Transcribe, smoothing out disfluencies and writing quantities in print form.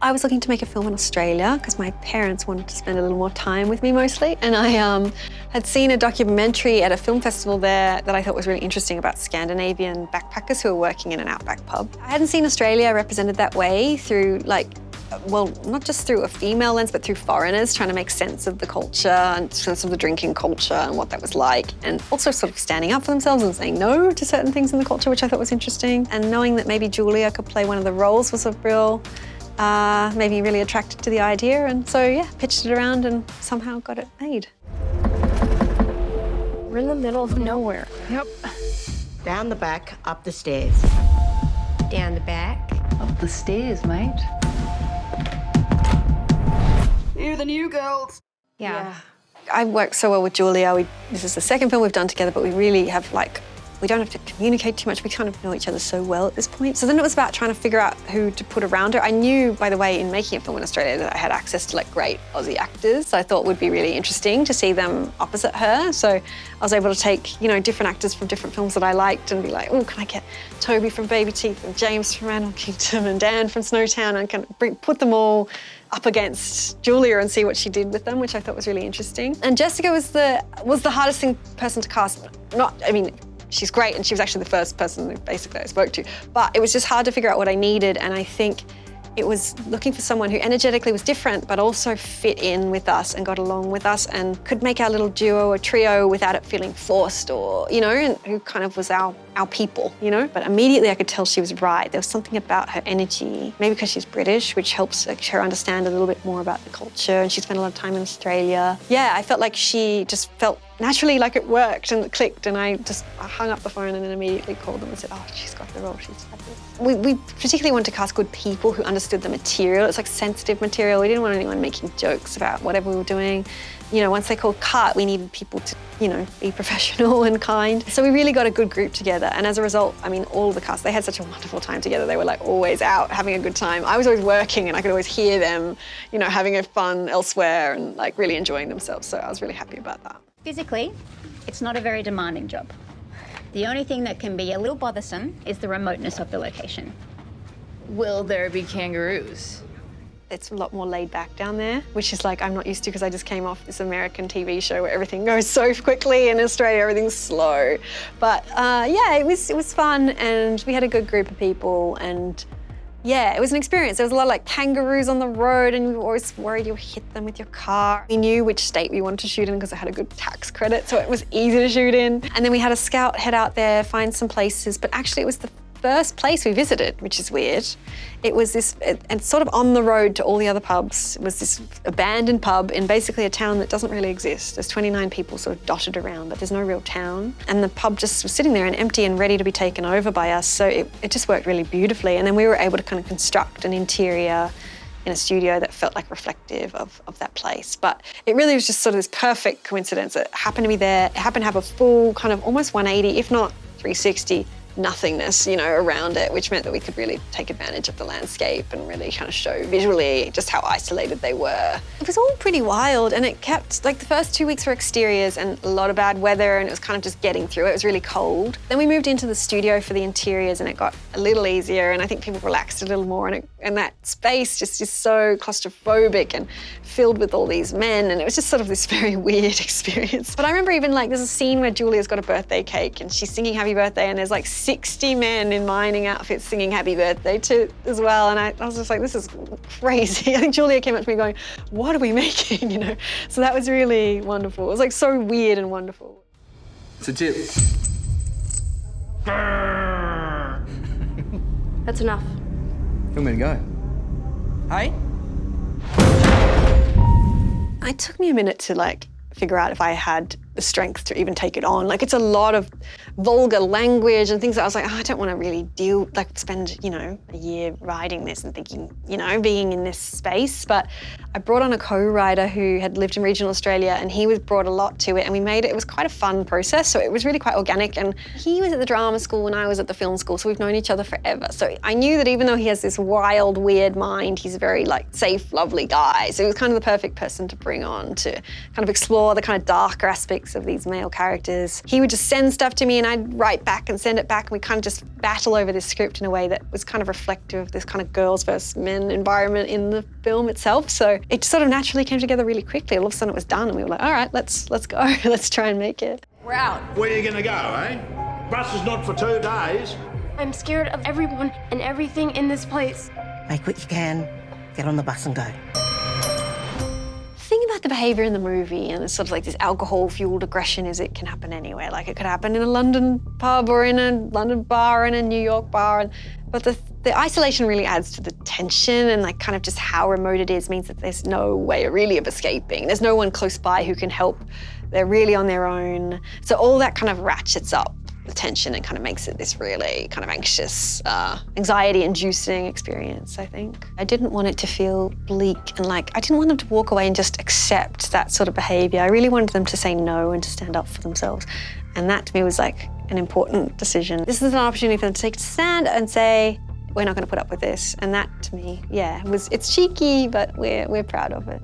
I was looking to make a film in Australia because my parents wanted to spend a little more time with me mostly. And I had seen a documentary at a film festival there that I thought was really interesting about Scandinavian backpackers who were working in an outback pub. I hadn't seen Australia represented that way through well, not just through a female lens, but through foreigners trying to make sense of the culture and sense of the drinking culture and what that was like. And also sort of standing up for themselves and saying no to certain things in the culture, which I thought was interesting. And knowing that maybe Julia could play one of the roles was a real, maybe really attracted to the idea. And so, yeah, pitched it around and somehow got it made. We're in the middle of nowhere. Yep. Down the back, up the stairs. Down the back. Up the stairs, mate. You're the new girls. Yeah. I work so well with Julia. This is the second film we've done together, but we really have we don't have to communicate too much. We kind of know each other so well at this point. So then it was about trying to figure out who to put around her. I knew, by the way, in making a film in Australia that I had access to great Aussie actors. So I thought it would be really interesting to see them opposite her. So I was able to take, different actors from different films that I liked and be like, oh, can I get Toby from Baby Teeth and James from Animal Kingdom and Dan from Snowtown, and kind of put them all up against Julia and see what she did with them, which I thought was really interesting. And Jessica was the hardest person to cast. She's great, and she was actually the first person basically I spoke to, but it was just hard to figure out what I needed, and I think it was looking for someone who energetically was different, but also fit in with us and got along with us and could make our little duo or trio without it feeling forced or, and who kind of was our people, But immediately I could tell she was right. There was something about her energy, maybe because she's British, which helps her understand a little bit more about the culture, and she spent a lot of time in Australia. Yeah, I felt like she just felt naturally like it worked and it clicked, and I hung up the phone and then immediately called them and said, oh, she's got the role, she's fabulous. We particularly wanted to cast good people who understood the material. It's sensitive material. We didn't want anyone making jokes about whatever we were doing. Once they called cut, we needed people to, be professional and kind. So we really got a good group together. And as a result, all of the cast, they had such a wonderful time together. They were always out having a good time. I was always working and I could always hear them, having a fun elsewhere and really enjoying themselves. So I was really happy about that. Physically, it's not a very demanding job. The only thing that can be a little bothersome is the remoteness of the location. Will there be kangaroos? It's a lot more laid back down there, which is I'm not used to because I just came off this American TV show where everything goes so quickly. In Australia, everything's slow. But yeah, it was fun, and we had a good group of people, and yeah, it was an experience. There was a lot of kangaroos on the road, and we were always worried you'll hit them with your car. We knew which state we wanted to shoot in because it had a good tax credit, so it was easy to shoot in. And then we had a scout head out there, find some places, but actually it was the first place we visited, which is weird. It was and sort of on the road to all the other pubs. It was this abandoned pub in basically a town that doesn't really exist. There's 29 people sort of dotted around, but there's no real town. And the pub just was sitting there and empty and ready to be taken over by us. So it just worked really beautifully. And then we were able to kind of construct an interior in a studio that felt reflective of that place. But it really was just sort of this perfect coincidence. It happened to be there. It happened to have a full kind of almost 180, if not 360, nothingness, around it, which meant that we could really take advantage of the landscape and really kind of show visually just how isolated they were. It was all pretty wild, and it kept, the first 2 weeks were exteriors and a lot of bad weather, and it was kind of just getting through it. It was really cold. Then we moved into the studio for the interiors, and it got a little easier, and I think people relaxed a little more, and that space just is so claustrophobic and filled with all these men, and it was just sort of this very weird experience. But I remember even there's a scene where Julia's got a birthday cake and she's singing happy birthday, and there's 60 men in mining outfits singing happy birthday too as well, and I was just this is crazy. I think Julia came up to me going, what are we making, So that was really wonderful. It was so weird and wonderful. It's a tip. That's enough. You want me to go? Hey? It took me a minute to figure out if I had the strength to even take it on. It's a lot of vulgar language and things that I was I don't want to really spend, a year writing this and thinking, being in this space. But I brought on a co-writer who had lived in regional Australia, and he brought a lot to it, and we made it. It was quite a fun process, so it was really quite organic. And he was at the drama school and I was at the film school, so we've known each other forever. So I knew that even though he has this wild, weird mind, he's a very safe, lovely guy. So he was kind of the perfect person to bring on to kind of explore the kind of darker aspects dynamics of these male characters. He would just send stuff to me and I'd write back and send it back, and we kind of just battle over this script in a way that was kind of reflective of this kind of girls versus men environment in the film itself. So it sort of naturally came together really quickly. All of a sudden it was done and we were like, all right, let's go. Let's try and make it. We're out. Where are you gonna go, eh? Bus is not for 2 days. I'm scared of everyone and everything in this place. Make what you can, get on the bus and go. The thing about the behaviour in the movie and it's sort of like this alcohol-fueled aggression is it can happen anywhere. Like it could happen in a London pub or in a London bar or in a New York bar. But the isolation really adds to the tension, and like kind of just how remote it is means that there's no way really of escaping. There's no one close by who can help. They're really on their own. So all that kind of ratchets up the tension and kind of makes it this really kind of anxious, anxiety-inducing experience, I think. I didn't want it to feel bleak and like, I didn't want them to walk away and just accept that sort of behaviour. I really wanted them to say no and to stand up for themselves. And that to me was like an important decision. This is an opportunity for them to take a stand and say, we're not going to put up with this. And that to me, yeah, it's cheeky, but we're proud of it.